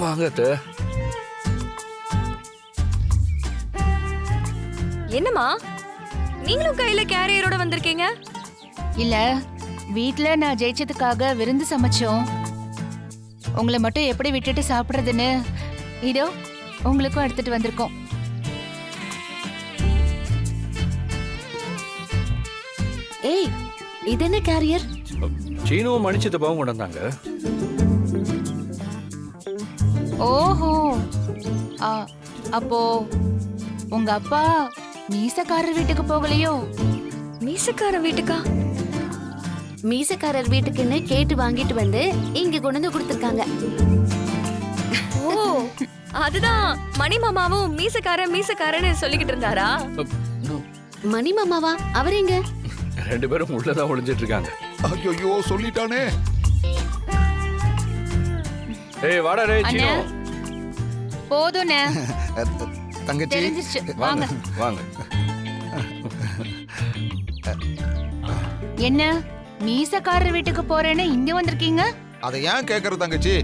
வாங்க அத்தை. என்னம்மா நீங்களும் கையில கேரியரோட வந்திருக்கீங்க? இல்ல, வீட்ல நான் ஜெயிச்சதுக்காக விருந்து சமைச்சோம். உங்களை மட்டும் எப்படி விட்டுட்டு சாப்பிடுறதுன்னு இதோ உங்களுக்கும் எடுத்துட்டு வந்திருக்கோம். ஏய், இது என்ன கேரியர்? சீனுவும் மணிச்சித்தப்பாவும் கொண்டு வந்தாங்க. ஓஹோ, அப்போ உங்க அப்பா மீசக்காரர் வீட்டுக்கு போகலையோ? மீசக்கார வீட்டுக்கா? மீசக்காரர் வீட்டுக்குன்னு கேட்டு வாங்கிட்டு வந்து இங்க கொண்டு வந்து கொடுத்துருக்காங்க. ஓ, அதுதான் மணி மாமாவும் மீசக்காரன்னு சொல்லிக்கிட்டு இருந்தாரா? மணி மாமாவா? அவர் எங்க? 2 பேரும் உள்ளதான் ஒளிஞ்சிட்டு இருக்காங்க. ஐயோ சொல்லிட்டானே. ஏய் வாடா ரே சீனு. போதும்ண்ணே, தங்கச்சி தெரிஞ்சிருச்சு. வாங்க. வாங்க. என்ன மீசக்காரர் வீட்டுக்கு போறேன்னு இங்க வந்திருக்கீங்க? அதை ஏன் கேக்குற தங்கச்சி?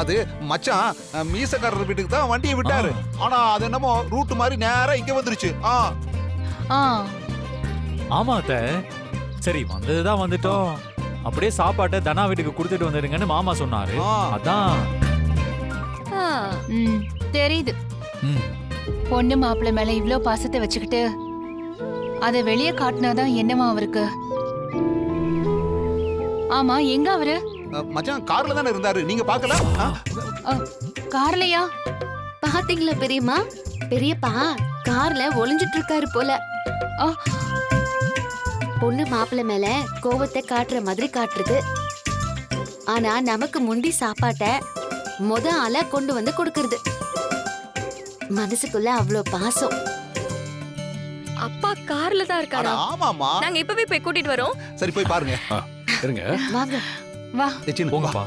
அது மச்சான் மீசக்காரர் வீட்டுக்கு தான் வண்டியை விட்டாரு. ஆனா அது என்னமோ ரூட் மாதிரி நேரா இங்க வந்துருச்சு. ஆமா அத்த. சரி வந்ததுதான் வந்துட்டோம். அப்படியே சாப்பாட்டை தனா வீட்டுக்கு கொடுத்துட்டு வந்துடுங்கன்னு மாமா சொன்னாரு. அதான். தெரியுது. பொண்ணு மாப்பிள்ளை மேல இவ்ளோ பாசத்தை வச்சுக்கிட்டு அதை வெளியே காட்டினாதான் என்னவா அவருக்கு? ஆமா, எங்க அவரு? மச்சான் கார்ல தானே இருந்தாரு, நீங்க பாக்கல? கார்லயா? பாத்தீங்களா பெரியம்மா? பெரியப்பா கார்ல ஒளிஞ்சிட்டு இருக்காரு போல. பொண்ணு மாப்பிள்ளை மேல கோவத்தை காட்டுற மாதிரி காட்டுறது. ஆனா நமக்கு முந்தி சாப்பாட்டை ஆளா கொண்டு வந்து கொடுக்கறது. மனசுக்குள்ள அவ்வளோ பாசம். அப்பா கார்ல தான் இருக்காரா? ஆமாமா. நாங்க இப்பவே போய் கூட்டிட்டு வரோம். சரி போய் பாருங்க. இருங்க. வாங்க. வா. சீனு போங்கப்பா.